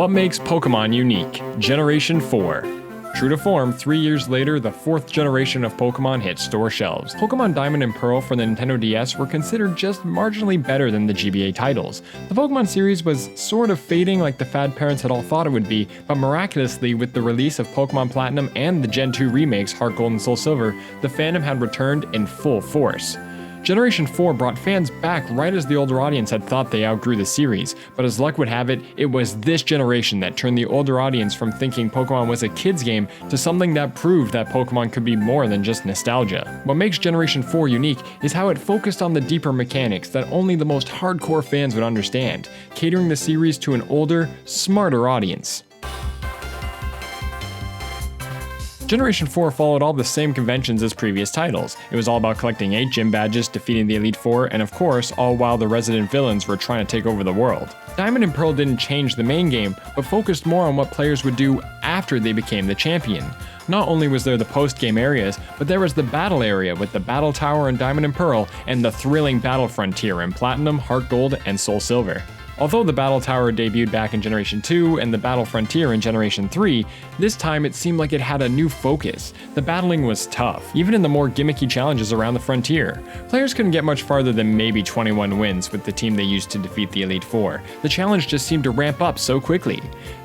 What makes Pokemon unique? Generation 4. True to form, 3 years later, the 4th generation of Pokemon hit store shelves. Pokemon Diamond and Pearl for the Nintendo DS were considered just marginally better than the GBA titles. The Pokemon series was sort of fading like the fad parents had all thought it would be, but miraculously, with the release of Pokemon Platinum and the Gen 2 remakes Heart Gold and Soul Silver, the fandom had returned in full force. Generation 4 brought fans back right as the older audience had thought they outgrew the series, but as luck would have it, it was this generation that turned the older audience from thinking Pokemon was a kid's game to something that proved that Pokemon could be more than just nostalgia. What makes Generation 4 unique is how it focused on the deeper mechanics that only the most hardcore fans would understand, catering the series to an older, smarter audience. Generation 4 followed all the same conventions as previous titles. It was all about collecting 8 gym badges, defeating the Elite Four, and of course, all while the resident villains were trying to take over the world. Diamond and Pearl didn't change the main game, but focused more on what players would do after they became the champion. Not only was there the post-game areas, but there was the battle area with the Battle Tower in Diamond and Pearl, and the thrilling Battle Frontier in Platinum, Heart Gold, and Soul Silver. Although the Battle Tower debuted back in Generation 2 and the Battle Frontier in Generation 3, this time it seemed like it had a new focus. The battling was tough, even in the more gimmicky challenges around the Frontier. Players couldn't get much farther than maybe 21 wins with the team they used to defeat the Elite Four. The challenge just seemed to ramp up so quickly.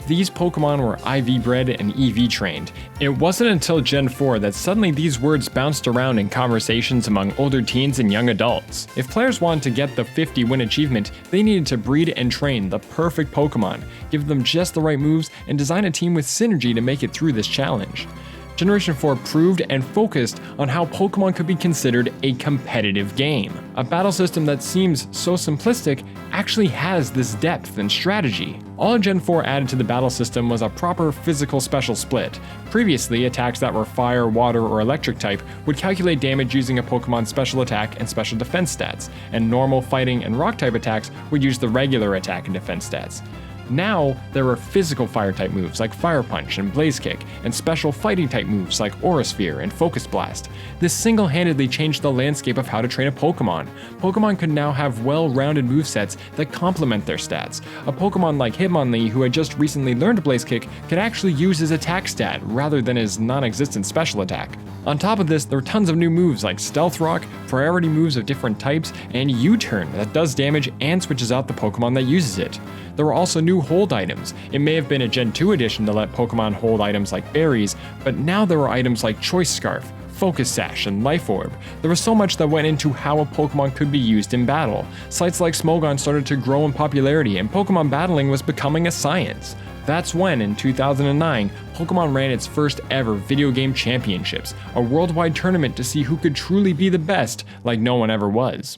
These Pokemon were IV bred and EV trained. It wasn't until Gen 4 that suddenly these words bounced around in conversations among older teens and young adults. If players wanted to get the 50-win achievement, they needed to breed and train the perfect Pokemon, give them just the right moves, and design a team with synergy to make it through this challenge. Generation 4 proved and focused on how Pokemon could be considered a competitive game. A battle system that seems so simplistic actually has this depth and strategy. All Gen 4 added to the battle system was a proper physical special split. Previously, attacks that were fire, water, or electric type would calculate damage using a Pokemon's special attack and special defense stats, and normal fighting and rock type attacks would use the regular attack and defense stats. Now, there were physical fire-type moves like Fire Punch and Blaze Kick, and special fighting-type moves like Aura Sphere and Focus Blast. This single-handedly changed the landscape of how to train a Pokemon. Pokemon could now have well-rounded movesets that complement their stats. A Pokemon like Hitmonlee, who had just recently learned Blaze Kick, could actually use his attack stat rather than his non-existent special attack. On top of this, there were tons of new moves like Stealth Rock, priority moves of different types, and U-Turn that does damage and switches out the Pokemon that uses it. There were also new hold items. It may have been a Gen 2 edition to let Pokemon hold items like berries, but now there were items like Choice Scarf, Focus Sash, and Life Orb. There was so much that went into how a Pokemon could be used in battle. Sites like Smogon started to grow in popularity, and Pokemon battling was becoming a science. That's when, in 2009, Pokemon ran its first ever video game championships, a worldwide tournament to see who could truly be the best, like no one ever was.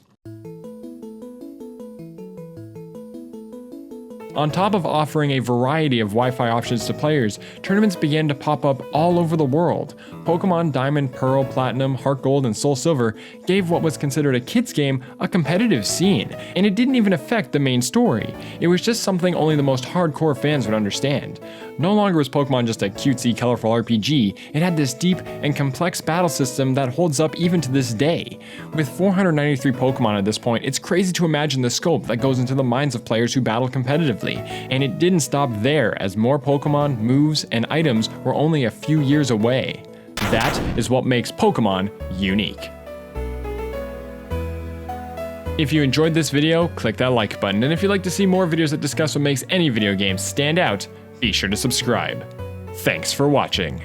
On top of offering a variety of Wi-Fi options to players, tournaments began to pop up all over the world. Pokemon Diamond, Pearl, Platinum, Heart Gold, and Soul Silver gave what was considered a kid's game a competitive scene, and it didn't even affect the main story. It was just something only the most hardcore fans would understand. No longer was Pokemon just a cutesy, colorful RPG, it had this deep and complex battle system that holds up even to this day. With 493 Pokemon at this point, it's crazy to imagine the scope that goes into the minds of players who battle competitively. And it didn't stop there, as more Pokemon, moves, and items were only a few years away. That is what makes Pokemon unique. If you enjoyed this video, click that like button, and if you'd like to see more videos that discuss what makes any video game stand out, be sure to subscribe. Thanks for watching.